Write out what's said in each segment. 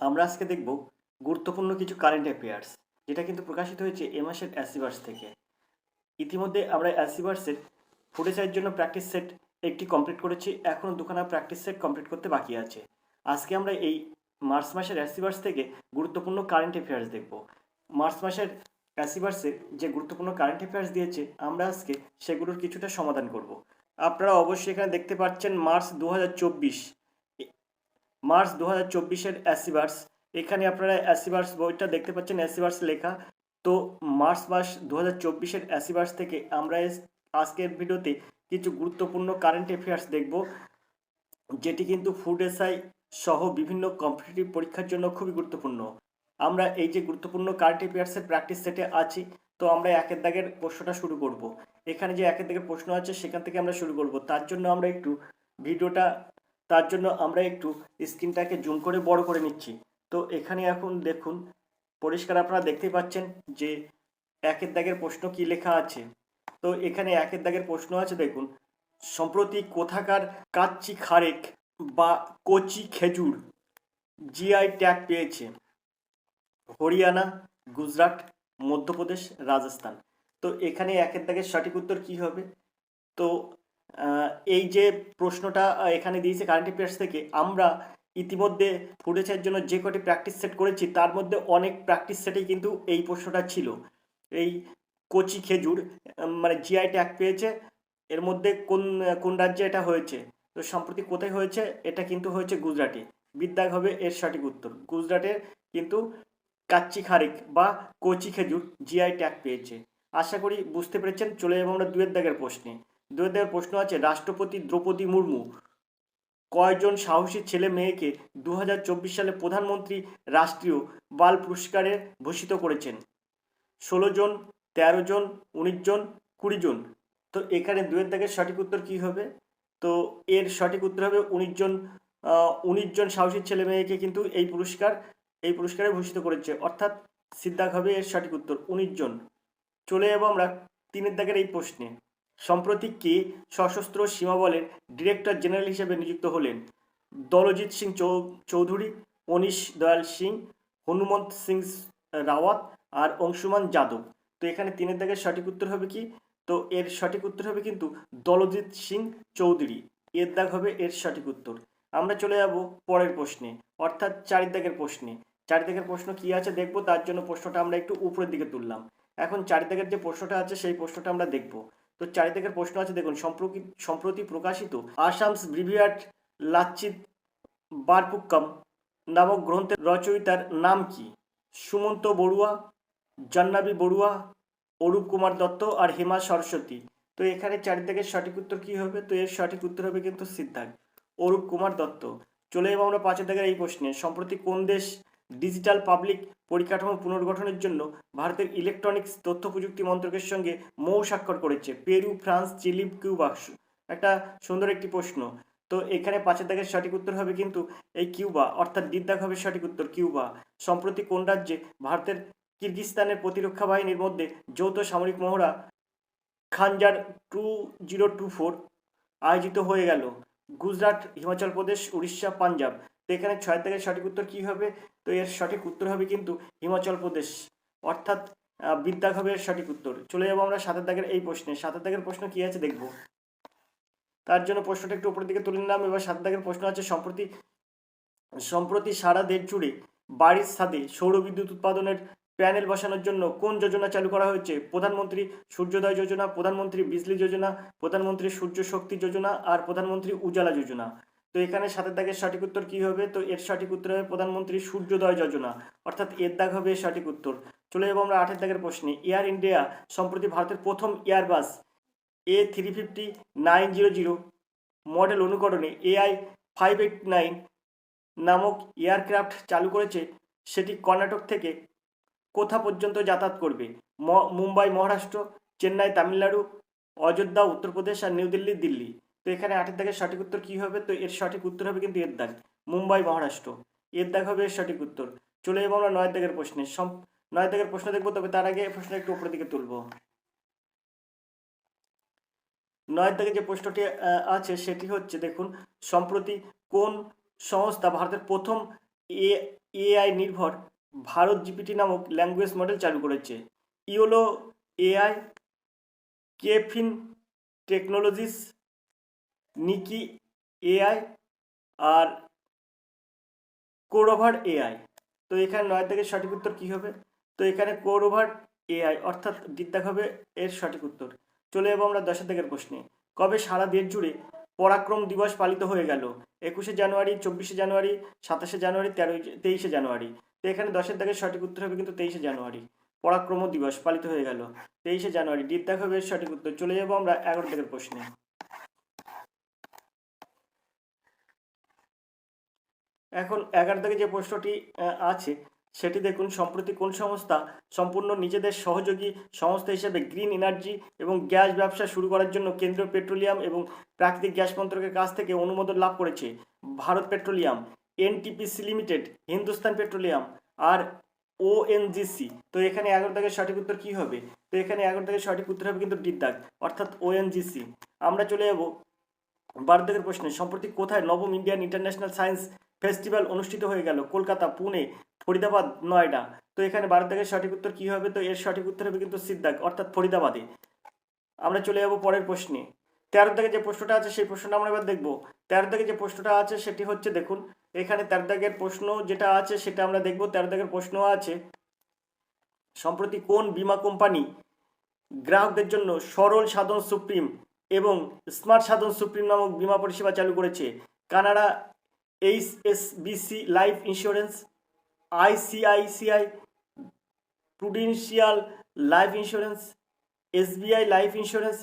আমরা আজকে দেখব গুরুত্বপূর্ণ কিছু কারেন্ট অ্যাফেয়ার্স, যেটা কিন্তু প্রকাশিত হয়েছে এ মাসের অ্যাসিভার্স থেকে। ইতিমধ্যে আমরা অ্যাসিভার্সের ফুটেজের জন্য প্র্যাকটিস সেট একটি কমপ্লিট করেছি, এখনও দুখানা প্র্যাকটিস সেট কমপ্লিট করতে বাকি আছে। আজকে আমরা এই মার্চ মাসের অ্যাসিভার্স থেকে গুরুত্বপূর্ণ কারেন্ট অ্যাফেয়ার্স দেখব। মার্চ মাসের অ্যাসিভার্সে যে গুরুত্বপূর্ণ কারেন্ট অ্যাফেয়ার্স দিয়েছে, আমরা আজকে সেগুলোর কিছুটা সমাধান করব। আপনারা অবশ্যই এখানে দেখতে পাচ্ছেন মার্চ 2024, মার্চ 2024-এর অ্যাসিভার্স। এখানে আপনারা অ্যাসিভার্স বইটা দেখতে পাচ্ছেন, অ্যাসিভার্স লেখা। তো মার্চ মাস 2024-এর অ্যাসিভার্স থেকে আমরা আজকের ভিডিওতে কিছু গুরুত্বপূর্ণ কারেন্ট অ্যাফেয়ার্স দেখব, যেটি কিন্তু ফুড এসআই সহ বিভিন্ন কম্পিটিটিভ পরীক্ষার জন্য খুবই গুরুত্বপূর্ণ। আমরা এই যে গুরুত্বপূর্ণ কারেন্ট অ্যাফেয়ার্সের প্র্যাকটিস সেটে আছি, তো আমরা একের দাগের প্রশ্নটা শুরু করব। এখানে যে একের দাগের প্রশ্ন আছে সেখান থেকে আমরা শুরু করব। তার জন্য আমরা একটু স্ক্রিনটাকে জুম করে বড় করে নিচ্ছি। তো এখানে এখন দেখুন, পরিষ্কার আপনারা দেখতে পাচ্ছেন যে একের দাগের প্রশ্ন কি লেখা আছে। তো এখানে একের দাগের প্রশ্ন আছে, দেখুন, সম্প্রতি কোথাকার কাচ্চি খারেক বা কচি খেজুর জিআই ট্যাগ পেয়েছে? হরিয়ানা, গুজরাট, মধ্যপ্রদেশ, রাজস্থান। তো এখানে একের দাগের সঠিক উত্তর কি হবে? তো এই যে প্রশ্নটা এখানে দিয়েছে কারেন্ট অ্যাফেয়ার্স থেকে, আমরা ইতিমধ্যে ফুটেজের জন্য যে কটি প্র্যাকটিস সেট করেছি তার মধ্যে অনেক প্র্যাকটিস সেটেই কিন্তু এই প্রশ্নটা ছিল। এই কচি খেজুর মানে জিআই ট্যাগ পেয়েছে, এর মধ্যে কোন কোন রাজ্যে এটা হয়েছে? তো সম্প্রতি কোথায় হয়েছে? এটা কিন্তু হয়েছে গুজরাটে। বিদ্যাগ হবে এর সঠিক উত্তর। গুজরাটের কিন্তু কাচ্চি খারিক বা কচি খেজুর জিআই ট্যাগ পেয়েছে। আশা করি বুঝতে পেরেছেন। চলে যাবো আমরা দুয়ের দাগের প্রশ্নে। দুয়ের দাগের প্রশ্ন আছে, রাষ্ট্রপতি দ্রৌপদী মুর্মু কয়জন সাহসী ছেলে মেয়েকে 2024 সালে প্রধানমন্ত্রী রাষ্ট্রীয় বাল পুরস্কারে ভূষিত করেছেন? 16 জন, 13 জন, 19 জন, 20 জন। তো এখানে দুয়ের দাগের সঠিক উত্তর কি হবে? তো এর সঠিক উত্তর হবে 19 জন। 19 জন সাহসী ছেলে মেয়েকে কিন্তু এই পুরস্কারে ভূষিত করেছে, অর্থাৎ সিদ্ধাক হবে এর সঠিক উত্তর 19 জন। চলে যাবো আমরা তিনের দাগের এই প্রশ্নে। সম্প্রতি কে সশস্ত্র সীমা বলের ডিরেক্টর জেনারেল হিসেবে নিযুক্ত হলেন? দলজিৎ সিং চৌধুরী, অনিশ দয়াল সিং, হনুমন্ত সিং রাওয়াত আর অংশুমান যাদব। তো এখানে তিনের দাগের সঠিক উত্তর হবে কি? তো এর সঠিক উত্তর হবে কিন্তু দলজিৎ সিং চৌধুরী। এর দাগ হবে এর সঠিক উত্তর। আমরা চলে যাব পরের প্রশ্নে, অর্থাৎ চারের দাগের প্রশ্নে। চারের দাগের প্রশ্ন কি আছে দেখবো, তার জন্য প্রশ্নটা আমরা একটু উপরের দিকে তুললাম। এখন চারিদিকের যে প্রশ্নটা আছে সেই প্রশ্নটা আমরা দেখব। তো চারিদিকের প্রশ্ন আছে, দেখুন, সম্প্রতি প্রকাশিত আসামস ব্রিভিয়াট লাচ্চিত বারপুক্কাম নামক গ্রন্থের রচয়িতার নাম কি? সুমন্ত বড়ুয়া, জাহ্নবী বড়ুয়া, অরূপ কুমার দত্ত আর হেমা সরস্বতী। তো এখানে চারিদিকের সঠিক উত্তর কি হবে? তো এর সঠিক উত্তর হবে কিন্তু সিদ্ধার্থ, অরূপ কুমার দত্ত। চলে যাবো আমরা পাঁচের দাগের এই প্রশ্নে। সম্প্রতি কোন দেশ ডিজিটাল পাবলিক পরিকাঠামো পুনর্গঠনের জন্য ভারতের ইলেকট্রনিক্স তথ্য প্রযুক্তি মন্ত্রকের সঙ্গে মৌ স্বাক্ষর করেছে? Peru, France, Chile, Cuba. একটা সুন্দর একটি প্রশ্ন। তো এখানে পাঁচের দাগের সঠিক উত্তর হবে কিন্তু এই কিউবা, অর্থাৎ ডির দাগ হবে সঠিক উত্তর কিউবা। সম্প্রতি কোন রাজ্যে ভারতের কিরগিজস্তানের প্রতিরক্ষা বাহিনীর মধ্যে যৌথ সামরিক মহড়া খানজার 2024 আয়োজিত হয়ে গেল? গুজরাট, হিমাচল প্রদেশ, উড়িষ্যা, পাঞ্জাব। তো এখানে ছয় থেকে সঠিক উত্তর কি হবে? তো এর সঠিক উত্তর হবে কিন্তু হিমাচল প্রদেশ, অর্থাৎ বিদ্যাগ হবে এর সঠিক উত্তর। চলে যাবো আমরা সাতের দাগের এই প্রশ্নে। সাতের দাগের প্রশ্ন কি আছে দেখব। তার জন্য প্রশ্নটা একটু উপরের দিকে তুলে নিলাম। এবার সাতের দাগের প্রশ্ন আছে, সম্প্রতি সারা দেশ জুড়ে বাড়ির ছাদে সৌর বিদ্যুৎ উৎপাদনের প্যানেল বসানোর জন্য কোন যোজনা চালু করা হয়েছে? প্রধানমন্ত্রী সূর্যোদয় যোজনা, প্রধানমন্ত্রী বিজলি যোজনা, প্রধানমন্ত্রী সূর্য শক্তি যোজনা আর প্রধানমন্ত্রী উজালা যোজনা। তো এখানে সাতের দাগের সঠিক উত্তর কি হবে? তো এর সঠিক উত্তর হবে প্রধানমন্ত্রী সূর্যোদয় যোজনা, অর্থাৎ এর দাগ হবে এর সঠিক উত্তর। চলে যাবো আমরা আটের দাগের প্রশ্নে। এয়ার ইন্ডিয়া সম্প্রতি ভারতের প্রথম এয়ারবাস A350-900 মডেল অনুকরণে AI-589 নামক এয়ারক্রাফট চালু করেছে। সেটি কর্ণাটক থেকে কোথা পর্যন্ত যাতায়াত করবে? মুম্বাই মহারাষ্ট্র, চেন্নাই তামিলনাড়ু, অযোধ্যা উত্তরপ্রদেশ আর নিউ দিল্লি দিল্লি। তো এখানে আটের দাগের সঠিক উত্তর কি হবে? তো এর সঠিক উত্তর হবে কিন্তু এর দাগ, মুম্বাই মহারাষ্ট্র। এর দাগ হবে এর সঠিক উত্তর। চলে যাবো আমরা নয়ের দাগের প্রশ্নে। নয়ের দাগের প্রশ্ন দেখবো, তবে তার আগে প্রশ্নটা একটু উপরের দিকে তুলবো। নয়ের দাগে যে প্রশ্নটি আছে সেটি হচ্ছে, দেখুন, সম্প্রতি কোন সংস্থা ভারতের প্রথম এআই নির্ভর ভারত জিপিটি নামক ল্যাঙ্গুয়েজ মডেল চালু করেছে। ইওলো এআই, কেফিন টেকনোলজিস, নিকি এআই আর কোরোভার এআই। তো এখানে 9 থেকে সঠিক উত্তর কী হবে? তো এখানে কোরোভার এআই অর্থাৎ ডিদ্দাগ হবে এর সঠিক উত্তর। চলে যাবো আমরা 10 দাগের প্রশ্নে। কবে সারা দেশ জুড়ে পরাক্রম দিবস পালিত হয়ে গেল? 21শে জানুয়ারি, 24শে জানুয়ারি, 27শে জানুয়ারি, 23শে জানুয়ারি। তো এখানে 10 দাগের সঠিক উত্তর হবে কিন্তু 23শে জানুয়ারি। পরাক্রম দিবস পালিত হয়ে গেল 23শে জানুয়ারি। ডিদ্দাগ হবে এর সঠিক উত্তর। চলে যাবো আমরা 11 দাগের প্রশ্নে। এখন 11 দাগে যে প্রশ্নটি আছে সেটি দেখুন, সম্প্রতি কোন সংস্থা সম্পূর্ণ নিজেদের সহযোগী সংস্থা হিসেবে গ্রিন এনার্জি এবং গ্যাস ব্যবসা শুরু করার জন্য কেন্দ্রীয় পেট্রোলিয়াম এবং প্রাকৃতিক গ্যাস মন্ত্রকের কাছ থেকে অনুমোদন লাভ করেছে? Bharat Petroleum, NTPC Limited, Hindustan Petroleum আর ওএনজিসি। তো এখানে 11 দাগের সঠিক উত্তর কী হবে? তো এখানে 11 দাগের সঠিক উত্তর হবে কিন্তু ডিদ্দাগ অর্থাৎ ওএনজিসি। আমরা চলে যাব 12 দাগের প্রশ্নে। সম্প্রতি কোথায় নবম ইন্ডিয়ান ইন্টারন্যাশনাল সায়েন্স ফেস্টিভ্যাল অনুষ্ঠিত হয়ে গেল? কলকাতা, পুনে, ফরিদাবাদ, নয়ডা। তো এখানে 12 দাগের সঠিক উত্তর কী হবে? তো এর সঠিক উত্তর হবে কিন্তু সিদ্দাক অর্থাৎ ফরিদাবাদে। আমরা চলে যাব পরের প্রশ্নে। 13 দাগে যে প্রশ্নটা আছে সেই প্রশ্নটা আমরা এবার দেখব। 13 দাগে যে প্রশ্নটা আছে সেটি হচ্ছে, দেখুন এখানে 13 দাগের প্রশ্ন যেটা আছে সেটা আমরা দেখব। 13 দাগের প্রশ্ন আছে, সম্প্রতি কোন বীমা কোম্পানি গ্রাহকদের জন্য সরল সাধন সুপ্রিম এবং স্মার্ট সাধন সুপ্রিম নামক বীমা পরিষেবা চালু করেছে? Canada HSBC life insurance, ICICI Prudential life insurance, SBI life insurance,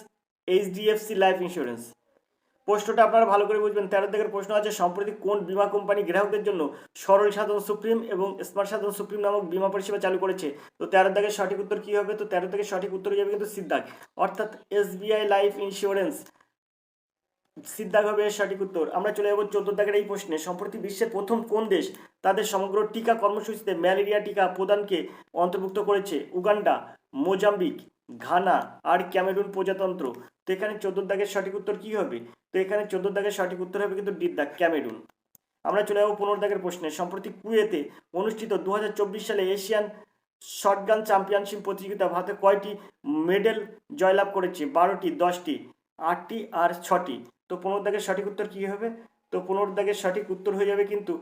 HDFC life insurance. প্রশ্নটা আপনারা ভালো করে বুঝবেন। 13 দাগের প্রশ্ন আছে, সম্প্রতি কোন বীমা কোম্পানি গ্রাহকদের জন্য সরল সাধন সুপ্রিম এবং স্মার্ট সাধন সুপ্রিম নামক বীমা পরিষেবা চালু করেছে? তো 13 দাগের সঠিক উত্তর কী হবে? তো 13 দাগের সঠিক উত্তর যাবে কিন্তু সিদ্দাক অর্থাৎ এসবিআই লাইফ ইন্স্যুরেন্স। সিদ্দাক হবে এর সঠিক উত্তর। আমরা চলে যাবো 14 দাগের এই প্রশ্নে। সম্প্রতি বিশ্বের প্রথম কোন দেশ তাদের সমগ্র টিকা কর্মসূচিতে ম্যালেরিয়া টিকা প্রদানকে অন্তর্ভুক্ত করেছে? উগান্ডা, মোজাম্বিক, ঘানা আর ক্যামেরুন প্রজাতন্ত্র। তো এখানে 14 দাগের সঠিক উত্তর কী হবে? তো এখানে 14 দাগের সঠিক উত্তর হবে কিন্তু ডিদ্দাগ ক্যামেরুন। আমরা চলে যাবো 15 দাগের প্রশ্নে। সম্প্রতি কুয়েতে অনুষ্ঠিত 2024 সালে এশিয়ান শটগান চ্যাম্পিয়নশিপ প্রতিযোগিতা ভারতে কয়টি মেডেল জয়লাভ করেছে? 12টি, 10টি, 8টি আর 6টি। তো 15 দাগের সঠিক উত্তর কী হবে? তো 15 দাগের সঠিক উত্তর হয়ে যাবে কিন্তু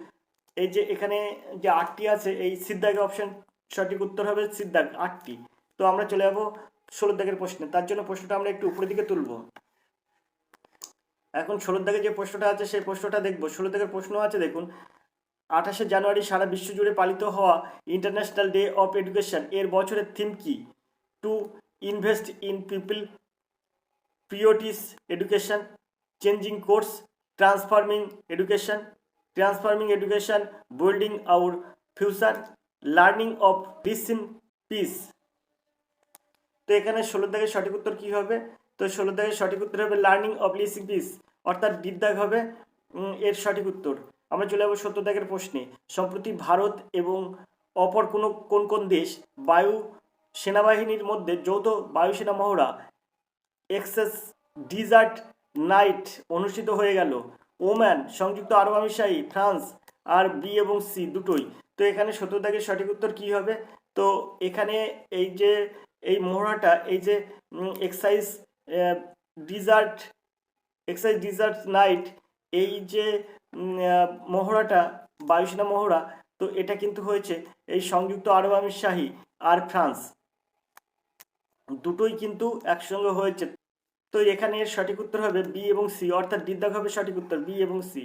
এই যে এখানে যে 8টি আছে, এই সিদ্দাগের অপশন সঠিক উত্তর হবে সিদ্দাগ 8টি। তো আমরা চলে যাবো 16 দাগের প্রশ্নে। তার জন্য প্রশ্নটা আমরা একটু উপরের দিকে তুলব। এখন 16 দাগে যে প্রশ্নটা আছে সেই প্রশ্নটা দেখব। 16 দাগের প্রশ্ন আছে, দেখুন 28শে জানুয়ারি সারা বিশ্ব জুড়ে পালিত হওয়া ইন্টারন্যাশনাল ডে অফ এডুকেশন এর বছরের থিম কি? To invest in people, priorities education, changing course, transforming education, building our future, learning of peace in peace. তো এখানে 16 দাগের সঠিক উত্তর কী হবে? তো 16 দাগের সঠিক উত্তর হবে লার্নিং অফ লিস ইন পিস অর্থাৎ ডিদ্দাগ হবে এর সঠিক উত্তর। আমরা চলে যাবো 17 দাগের প্রশ্নে। সম্প্রতি ভারত এবং অপর কোন কোন দেশ বায়ু সেনাবাহিনীর মধ্যে যৌথ বায়ুসেনা মহড়া এক্সেস ডিজার্ট নাইট অনুষ্ঠিত হয়ে গেল? ওমান, সংযুক্ত আরব আমিরশাহী, ফ্রান্স আর বি এবং সি দুটোই। তো এখানে 17 দাগের সঠিক উত্তর কী হবে? তো এখানে এই যে এই মহড়াটা, এই যে এক্সাইজ ডিজার্ট নাইট, এই যে মহড়াটা বায়ুসেনা মহড়া, তো এটা কিন্তু হয়েছে এই সংযুক্ত আরব আমিরশাহী আর ফ্রান্স দুটোই কিন্তু একসঙ্গে হয়েছে। তো এখানে এর সঠিক উত্তর হবে বি এবং সি অর্থাৎ ডিদ্দাগ হবে সঠিক উত্তর বি এবং সি।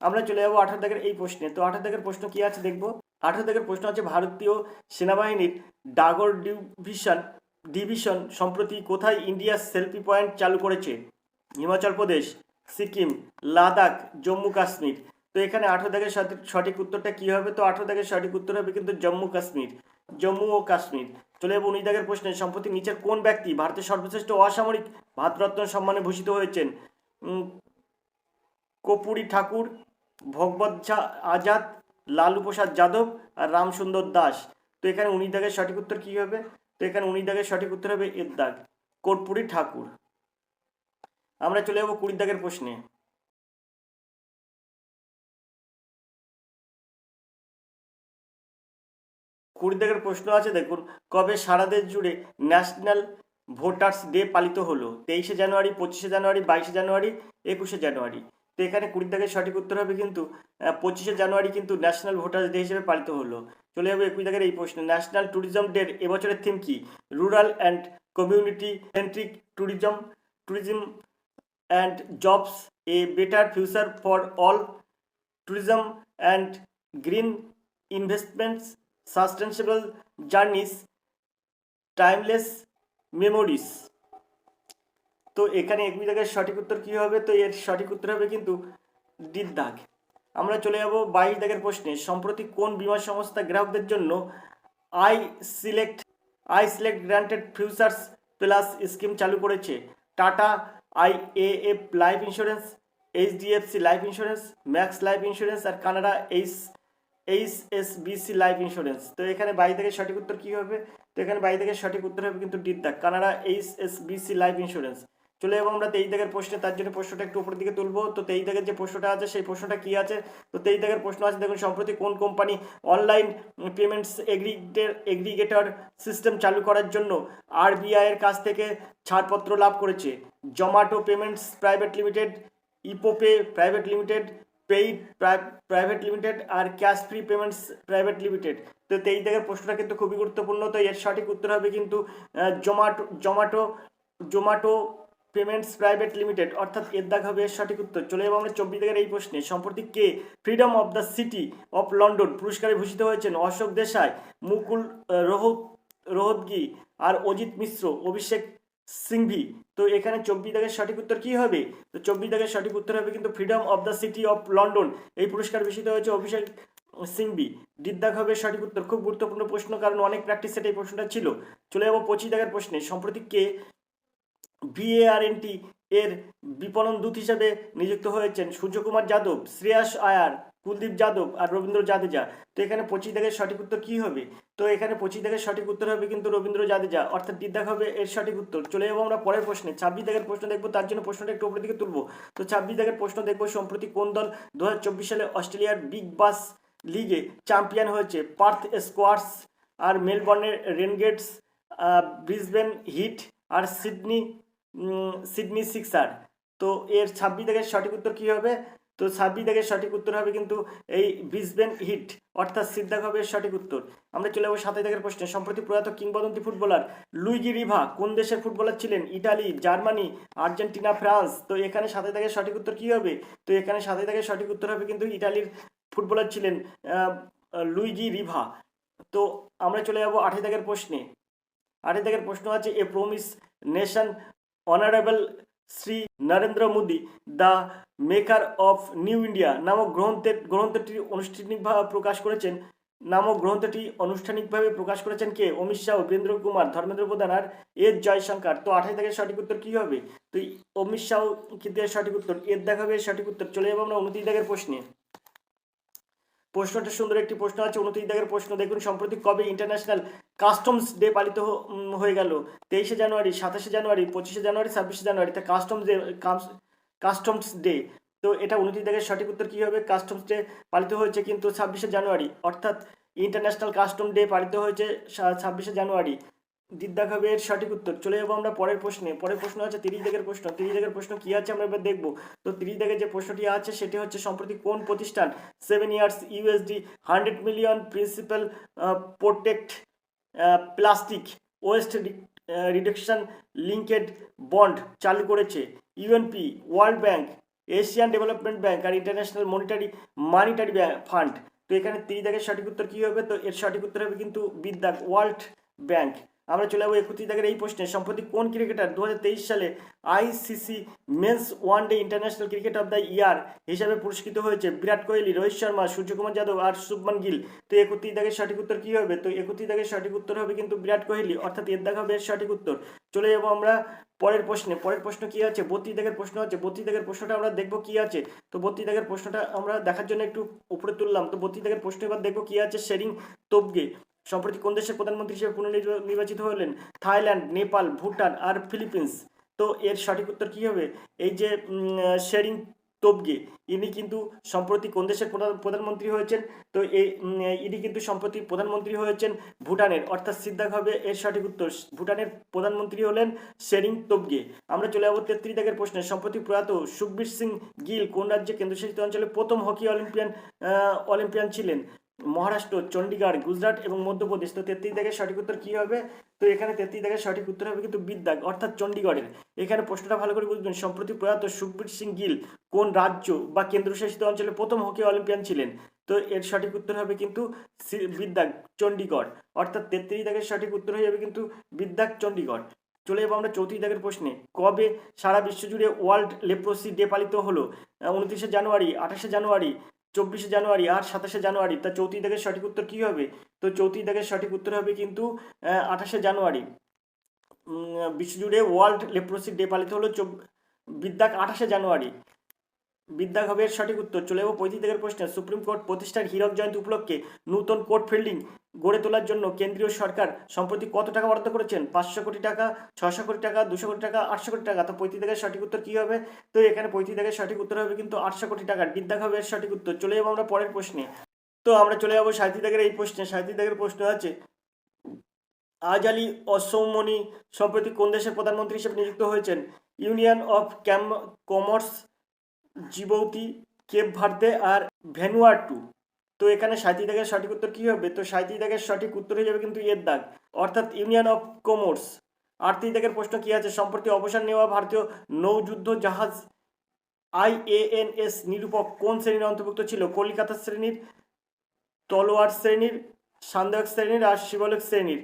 আমরা চলে যাবো 18 দাগের এই প্রশ্নে। তো 18 দাগের প্রশ্ন কি আছে দেখব। 18 দাগের প্রশ্ন আছে, ভারতীয় সেনাবাহিনীর ডাগর ডিভিশন সম্প্রতি কোথায় ইন্ডিয়া সেলফি পয়েন্ট চালু করেছে? হিমাচল প্রদেশ, সিকিম, লাদাখ, জম্মু কাশ্মীর। তো এখানে 18 দাগের সঠিক উত্তরটা কী হবে? তো 18 দাগের সঠিক উত্তর হবে কিন্তু জম্মু ও কাশ্মীর। চলে যাবো 19 দাগের প্রশ্নে। সম্প্রতি নিচের কোন ব্যক্তি ভারতের সর্বশ্রেষ্ঠ অসামরিক ভারতরত্ন সম্মানে ভূষিত হয়েছেন? কর্পূরী ঠাকুর, ভগবত আজাদ, লালু প্রসাদ যাদব আর রামসুন্দর দাস। তো এখানে 19 দাগের সঠিক উত্তর কী হবে? তো এখানে 19 দাগের সঠিক উত্তর হবে এর দাগ কর্পূরী ঠাকুর। আমরা চলে যাবো 20 দাগের প্রশ্নে। 20 দাগের প্রশ্ন আছে দেখুন, কবে সারা দেশ জুড়ে ন্যাশনাল ভোটার্স ডে পালিত হলো? 23শে জানুয়ারি, 25শে জানুয়ারি, 22শে জানুয়ারি, 21শে জানুয়ারি। তো এখানে 20 দাগের সঠিক উত্তর হবে কিন্তু 25শে জানুয়ারি কিন্তু ন্যাশনাল ভোটার্স ডে হিসেবে পালিত হলো। চলে যাবে 21 দাগের এই প্রশ্ন, ন্যাশনাল ট্যুরিজম ডের এবছরের থিম কি? Rural and community centric tourism and jobs, a better future for all, tourism and green investments, sustainable journeys, timeless memories. তো এখানে 21 দাগের সঠিক উত্তর কী হবে? তো এর সঠিক উত্তর হবে কিন্তু ডির দাগ। আমরা চলে যাব 22 দাগের প্রশ্নে, সম্প্রতি কোন বীমা সংস্থা গ্রাহকদের জন্য I select granted futures plus scheme চালু করেছে? Tata IAF life insurance, HDFC life insurance, Max life insurance আর কানাডা এইচএসবিসি লাইফ ইন্স্যুরেন্স। তো এখানে 22 দাগের সঠিক উত্তর কী হবে? তো এখানে 22 দাগের সঠিক উত্তর হবে কিন্তু ডির দাগ, কানাডা এইচএসবিসি লাইফ ইন্স্যুরেন্স। চলে যাবো আমরা 23 দাগের প্রশ্নে, তার জন্য প্রশ্নটা একটু উপরের দিকে তুলবো। তো 23 দাগের যে প্রশ্নটা আছে সেই প্রশ্নটা কি আছে? তো 23 দাগের প্রশ্ন আছে দেখুন, সম্প্রতি কোন company online payments aggregator system চালু করার জন্য আরবিআই এর কাছ থেকে ছাড়পত্র লাভ করেছে? জোম্যাটো পেমেন্টস প্রাইভেট লিমিটেড, ইপোপে private limited, paid private limited আর cash free payments private limited. তো 23 দাগের প্রশ্নটা কিন্তু খুবই গুরুত্বপূর্ণ। তো এর সঠিক উত্তর হবে কিন্তু জোম্যাটো পেমেন্টস প্রাইভেট লিমিটেড, অর্থাৎ এর দাগ হবে এর সঠিক উত্তর। চলে যাবো আমরা 24 দাগের এই প্রশ্নে, সম্প্রতি কে freedom of the city of London পুরস্কারে ভূষিত হয়েছেন? অশোক দেশাই, মুকুল রোহতগি আর অজিত মিশ্র, অভিষেক সিংভি। তো এখানে 24 দাগের সঠিক উত্তর কি হবে? তো 24 দাগের সঠিক উত্তর হবে কিন্তু freedom of the city of London, এই পুরস্কার ভূষিত হয়েছে অভিষেক সিংভি। ডিদ্দাগ হবে সঠিক উত্তর। খুব গুরুত্বপূর্ণ প্রশ্ন, কারণ অনেক প্র্যাকটিস সেট এই প্রশ্নটা ছিল। চলে যাবো 25 দাগের প্রশ্নে, সম্প্রতি কে VARNT এর বিপণন দূত হিসেবে নিযুক্ত হয়েছেন? সূর্যকুমার যাদব, শ্রেয়াস আয়ার, কুলদীপ যাদব আর রবীন্দ্র জাদেজা। তো এখানে 25 দাগের সঠিক উত্তর কি হবে? তো এখানে 25 দাগের সঠিক উত্তর হবে কিন্তু রবীন্দ্র জাদেজা, অর্থাৎ ডিদ্দাগ হবে এর সঠিক উত্তর। চলে যাবো আমরা পরের প্রশ্নে, 26 দাগের প্রশ্ন দেখবো, তার জন্য প্রশ্নটা একটু উপরের দিকে তুলবো। তো 26 দাগের প্রশ্ন দেখবো, সম্প্রতি কোন দল 2024 সালে অস্ট্রেলিয়ার বিগ বাস লিগে চ্যাম্পিয়ন হয়েছে? পার্থ স্কোয়ার্স আর মেলবর্নের রেনগেটস, ব্রিসবেন হিট আর সিডনি সিক্সার। তো এর 26 দাগের সঠিক উত্তর কি হবে? তো 26 দাগের সঠিক উত্তর হবে কিন্তু এই ব্রিসবেন হিট, অর্থাৎ সিদ্ধাগ হবে এর সঠিক উত্তর। আমরা চলে যাবো 27 দাগের প্রশ্নে, সম্প্রতি প্রয়াত কিংবদন্তি ফুটবলার লুইগি রিভা কোন দেশের ফুটবলার ছিলেন? Italy, Germany, Argentina, France. তো এখানে 27 দাগের সঠিক উত্তর কি হবে? তো এখানে 27 দাগের সঠিক উত্তর হবে কিন্তু ইটালির ফুটবলার ছিলেন লুইগি রিভা। তো আমরা চলে যাবো 28 দাগের প্রশ্নে। 28 দাগের প্রশ্ন আছে, a promise nation honourable Shri Narendra Modi the maker of new India নামক গ্রন্থটি আনুষ্ঠানিকভাবে প্রকাশ করেছেন কে? অমিত শাহ, বীরেন্দ্র কুমার, ধর্মেন্দ্র প্রধান আর এস জয়শঙ্কর। তো 28 দাগের সঠিক উত্তর কি হবে? তো অমিত শাহ কিন্তু এর সঠিক উত্তর, এর দেখাবে সঠিক উত্তর। চলে যাবো আমরা 29 দাগের প্রশ্নে। প্রশ্নটা সুন্দর একটি প্রশ্ন আছে, 29 দাগের প্রশ্ন দেখুন, সম্প্রতি কবে ইন্টারন্যাশনাল কাস্টমস ডে পালিত হয়ে গেল? 23শে জানুয়ারি, 27শে জানুয়ারি, 25শে জানুয়ারি, 26শে জানুয়ারি। তা কাস্টমস ডে। তো এটা 29 দাগের সঠিক উত্তর কি হবে? কাস্টমস ডে পালিত হয়েছে কিন্তু 26শে জানুয়ারি, অর্থাৎ ইন্টারন্যাশনাল কাস্টম ডে পালিত হয়েছে 26শে জানুয়ারি। দিদ্দাগ হবে এর সঠিক উত্তর। চলে যাবো আমরা পরের প্রশ্নে। পরের প্রশ্ন হচ্ছে 30 দাগের প্রশ্ন। 30 দাগের প্রশ্ন কি আছে আমরা এবার দেখবো। তো 30 দাগের যে প্রশ্নটি আছে সেটি হচ্ছে, সম্প্রতি কোন প্রতিষ্ঠান 7 years USD 100 million principal protect plastic waste reduction linked bond চালু করেছে? UNP, World Bank, Asian Development Bank আর ইন্টারন্যাশনাল মানিটারি ফান্ড। তো এখানে 30 দাগের সঠিক উত্তর কি হবে? তো এর সঠিক উত্তর হবে কিন্তু বিদ্যাগ, ওয়ার্ল্ড ব্যাংক। আমরা চলে যাবো 31 দাগের এই প্রশ্নে, সম্প্রতি কোন ক্রিকেটার 2023 সালে ICC men's one day international cricket of the year হিসাবে পুরস্কৃত হয়েছে? বিরাট কোহলি, রোহিত শর্মা, সূর্যকুমার যাদব আর শুভমান গিল। তো 31 দাগের সঠিক উত্তর কি হবে? তো 31 দাগের সঠিক উত্তর হবে কিন্তু বিরাট কোহলি, অর্থাৎ এর দাগ হবে এর সঠিক উত্তর। চলে যাবো আমরা পরের প্রশ্নে। পরের প্রশ্ন কি আছে? 32 দাগের প্রশ্ন আছে। 32 দাগের প্রশ্নটা আমরা দেখবো কি আছে। তো 32 দাগের প্রশ্নটা আমরা দেখার জন্য একটু উপরে তুললাম। তো 32 দাগের প্রশ্ন এবার দেখবো কি আছে। শেরিং তোবগে সম্প্রতি কোন দেশের প্রধানমন্ত্রী হিসেবে পুনর্নির্বাচিত হলেন? থাইল্যান্ড, নেপাল, ভুটান আর ফিলিপিন্স। তো এর সঠিক উত্তর কি হবে? এই যে শেরিং তোবগে, ইনি কিন্তু সম্প্রতি কোন দেশের প্রধানমন্ত্রী হয়েছেন? তো ইনি কিন্তু সম্প্রতি প্রধানমন্ত্রী হয়েছেন ভুটানের, অর্থাৎ সিদ্ধাক হবে এর সঠিক উত্তর। ভুটানের প্রধানমন্ত্রী হলেন শেরিং তোবগে। আমরা চলে যাবো 33 দাগের প্রশ্নে। সম্প্রতি প্রয়াত সুখবীর সিং গিল কোন রাজ্যে কেন্দ্রশাসিত অঞ্চলে প্রথম হকি অলিম্পিয়ান ছিলেন? মহারাষ্ট্র, চণ্ডীগড়, গুজরাট এবং মধ্যপ্রদেশ। তো 33 দাগের সঠিক উত্তর কি হবে? তো এখানে 33 দাগের সঠিক উত্তর হবে কিন্তু বিদ্যাগ, অর্থাৎ চণ্ডীগড়ের। এখানে প্রশ্নটা ভালো করে বুঝবেন, সম্প্রতি প্রয়াত সুখবীর সিং গিল কোন রাজ্য বা কেন্দ্রশাসিত অঞ্চলে প্রথম হকি অলিম্পিয়ান ছিলেন? তো এর সঠিক উত্তর হবে কিন্তু বিদ্যাগ, চণ্ডীগড়, অর্থাৎ 33 দাগের সঠিক উত্তর হয়ে যাবে কিন্তু বিদ্যাগ, চণ্ডীগড়। চলে যাবো আমরা 34 দাগের প্রশ্নে। কবে সারা বিশ্বজুড়ে ওয়ার্ল্ড লেপ্রোসি ডে পালিত হলো? 29শে জানুয়ারি, 28শে জানুয়ারি, 24শে জানুয়ারি আর 27শে জানুয়ারি। তা 34 দাগের সঠিক উত্তর কি হবে? তো 34 দাগের সঠিক উত্তর হবে কিন্তু 28শে জানুয়ারি। বিশ্বজুড়ে ওয়ার্ল্ড লেপ্রোসি ডে পালিত হলো বিদ্যাগ 28শে জানুয়ারি। বিদ্যাগ হবে এর সঠিক উত্তর। চলে যাবো 35 দাগের প্রশ্নে। সুপ্রিম কোর্ট প্রতিষ্ঠার হীরক জয়ন্তী উপলক্ষে নূতন কোর্ট বিল্ডিং গড়ে তোলার জন্য কেন্দ্রীয় সরকার সম্প্রতি কত টাকা বরাদ্দ করেছেন? 500 কোটি টাকা, 600 কোটি টাকা, 200 কোটি টাকা, 800 কোটি টাকা। তো 35 দাগের সঠিক উত্তর কি হবে? তো এখানে 35 দাগের সঠিক উত্তর হবে কিন্তু 800 কোটি টাকা। বিদ্যাগ হবে এর সঠিক উত্তর। চলে যাবো আমরা পরের প্রশ্নে। তো আমরা চলে যাবো 37 দাগের এই প্রশ্নে। 37 দাগের প্রশ্ন আছে, আজ আলী অসৌমনি সম্প্রতি কোন দেশের প্রধানমন্ত্রী হিসেবে নিযুক্ত হয়েছেন? Union of Comoros, Djibouti, Cape Verde আর ভ্যানুয়াটু। তো এখানে 37 দাগের সঠিক উত্তর কি হবে? তো 37 দাগের সঠিক উত্তর হয়ে যাবে কিন্তু এর দাগ, অর্থাৎ ইউনিয়ন অফ কমর্স। 38 দাগের প্রশ্ন কি আছে? সম্প্রতি অবসর নেওয়া ভারতীয় নৌযুদ্ধ জাহাজ IANS নিরূপক কোন শ্রেণীর অন্তর্ভুক্ত ছিল? কলিকাতা শ্রেণীর, তলোয়ার শ্রেণীর, সান্দাক শ্রেণীর আর শিবলক শ্রেণীর।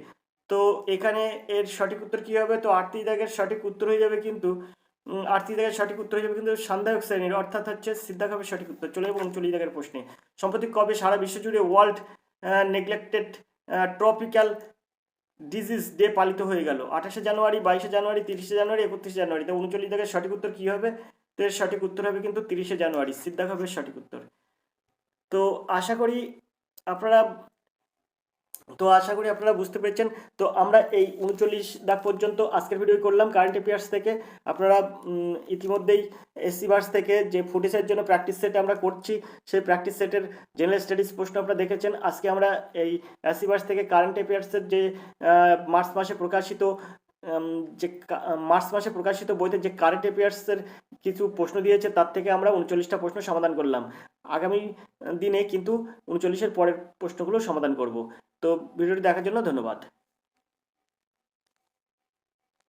তো এখানে এর সঠিক উত্তর কি হবে? তো 38 দাগের সঠিক উত্তর হয়ে যাবে কিন্তু 38 দাগের সঠিক উত্তর হয়ে যাবে কিন্তু সান্দায়ক শ্রেণীর, অর্থাৎ হচ্ছে সিদ্ধাক হবে সঠিক উত্তর। চলে যাবো 39 দাগের প্রশ্নে। সম্প্রতি কবে সারা বিশ্বজুড়ে world neglected tropical disease day পালিত হয়ে গেল? 28শে জানুয়ারি, 22শে জানুয়ারি, 30শে জানুয়ারি, 31শে জানুয়ারি। তো 39 দাগের সঠিক উত্তর কি হবে? তো এর সঠিক উত্তর হবে কিন্তু 30শে জানুয়ারি। সিদ্ধাক হবে সঠিক উত্তর। তো আশা করি আপনারা বুঝতে পেরেছেন। তো আমরা এই 39 দাগ পর্যন্ত আজকের ভিডিও করলাম কারেন্ট অ্যাফেয়ার্স থেকে। আপনারা ইতিমধ্যেই এসসি ভার্স থেকে যে ফুটেজের জন্য প্র্যাকটিস সেট আমরা করছি, সেই প্র্যাকটিস সেটের জেনারেল স্টাডিজ প্রশ্ন আপনারা দেখেছেন। আজকে আমরা এই এসসি ভার্স থেকে কারেন্ট অ্যাফেয়ার্সের যে মার্চ মাসে প্রকাশিত বইতে যে কারেন্ট অ্যাফেয়ার্সের কিছু প্রশ্ন দিয়েছে, তার থেকে আমরা 39টা প্রশ্ন সমাধান করলাম। আগামী দিনে কিন্তু 39-এর পরের প্রশ্নগুলো সমাধান করব। তো ভিডিওটি দেখার জন্য ধন্যবাদ।